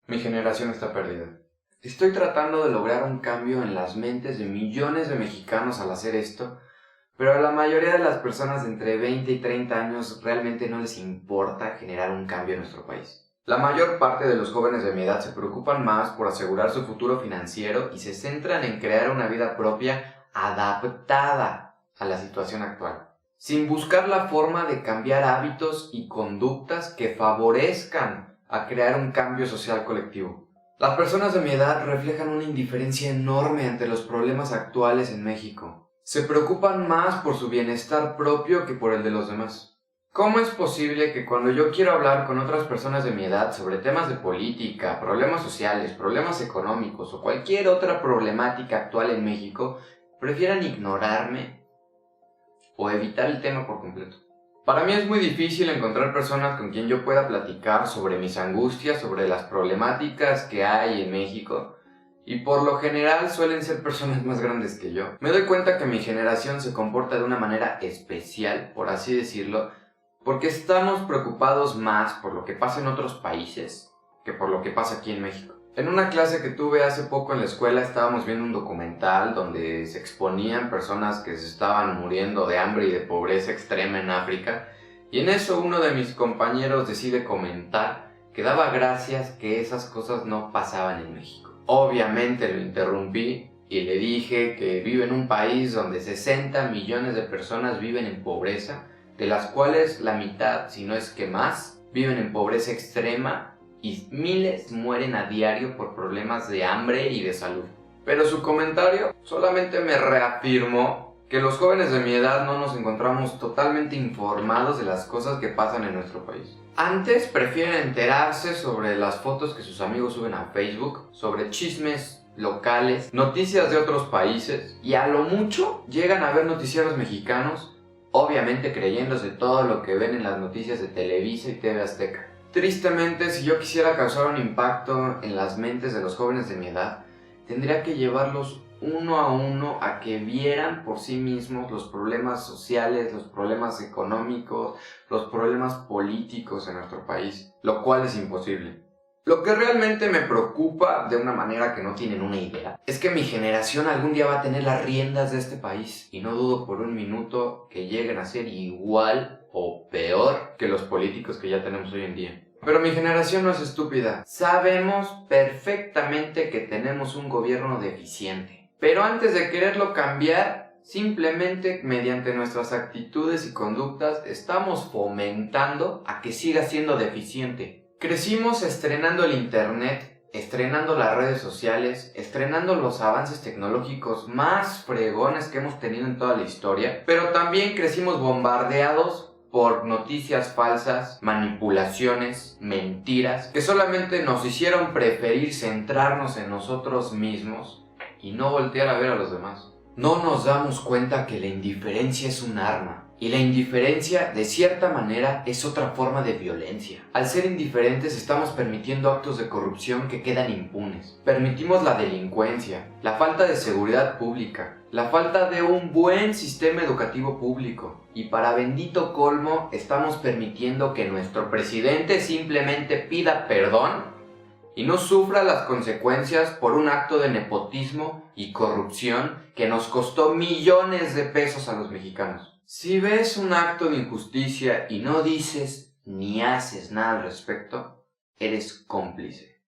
Mi generación está perdida. Estoy tratando de lograr un cambio en las mentes de millones de mexicanos al hacer esto, pero a la mayoría de las personas de entre 20 y 30 años realmente no les importa generar un cambio en nuestro país. La mayor parte de los jóvenes de mi edad se preocupan más por asegurar su futuro financiero y se centran en crear una vida propia adaptada a la situación actual, sin buscar la forma de cambiar hábitos y conductas que favorezcan a crear un cambio social colectivo. Las personas de mi edad reflejan una indiferencia enorme ante los problemas actuales en México. Se preocupan más por su bienestar propio que por el de los demás. ¿Cómo es posible que cuando yo quiero hablar con otras personas de mi edad sobre temas de política, problemas sociales, problemas económicos o cualquier otra problemática actual en México, prefieran ignorarme o evitar el tema por completo? Para mí es muy difícil encontrar personas con quien yo pueda platicar sobre mis angustias, sobre las problemáticas que hay en México, y por lo general suelen ser personas más grandes que yo. Me doy cuenta que mi generación se comporta de una manera especial, por así decirlo, porque estamos preocupados más por lo que pasa en otros países que por lo que pasa aquí en México. En una clase que tuve hace poco en la escuela estábamos viendo un documental donde se exponían personas que se estaban muriendo de hambre y de pobreza extrema en África, y en eso uno de mis compañeros decide comentar que daba gracias que esas cosas no pasaban en México. Obviamente lo interrumpí y le dije que vive en un país donde 60 millones de personas viven en pobreza, de las cuales la mitad, si no es que más, viven en pobreza extrema y miles mueren a diario por problemas de hambre y de salud. Pero su comentario solamente me reafirmó que los jóvenes de mi edad no nos encontramos totalmente informados de las cosas que pasan en nuestro país. Antes prefieren enterarse sobre las fotos que sus amigos suben a Facebook, sobre chismes locales, noticias de otros países, y a lo mucho llegan a ver noticieros mexicanos, obviamente creyéndose todo lo que ven en las noticias de Televisa y TV Azteca. Tristemente, si yo quisiera causar un impacto en las mentes de los jóvenes de mi edad, tendría que llevarlos uno a uno a que vieran por sí mismos los problemas sociales, los problemas económicos, los problemas políticos en nuestro país, lo cual es imposible. Lo que realmente me preocupa, de una manera que no tienen una idea, es que mi generación algún día va a tener las riendas de este país, y no dudo por un minuto que lleguen a ser igual o peor que los políticos que ya tenemos hoy en día. Pero mi generación no es estúpida. Sabemos perfectamente que tenemos un gobierno deficiente. Pero antes de quererlo cambiar, simplemente mediante nuestras actitudes y conductas estamos fomentando a que siga siendo deficiente. Crecimos estrenando el internet, estrenando las redes sociales, estrenando los avances tecnológicos más fregones que hemos tenido en toda la historia, pero también crecimos bombardeados por noticias falsas, manipulaciones, mentiras, que solamente nos hicieron preferir centrarnos en nosotros mismos y no voltear a ver a los demás. No nos damos cuenta que la indiferencia es un arma, y la indiferencia, de cierta manera, es otra forma de violencia. Al ser indiferentes estamos permitiendo actos de corrupción que quedan impunes. Permitimos la delincuencia, la falta de seguridad pública, la falta de un buen sistema educativo público. Y para bendito colmo, estamos permitiendo que nuestro presidente simplemente pida perdón y no sufra las consecuencias por un acto de nepotismo y corrupción que nos costó millones de pesos a los mexicanos. Si ves un acto de injusticia y no dices ni haces nada al respecto, eres cómplice.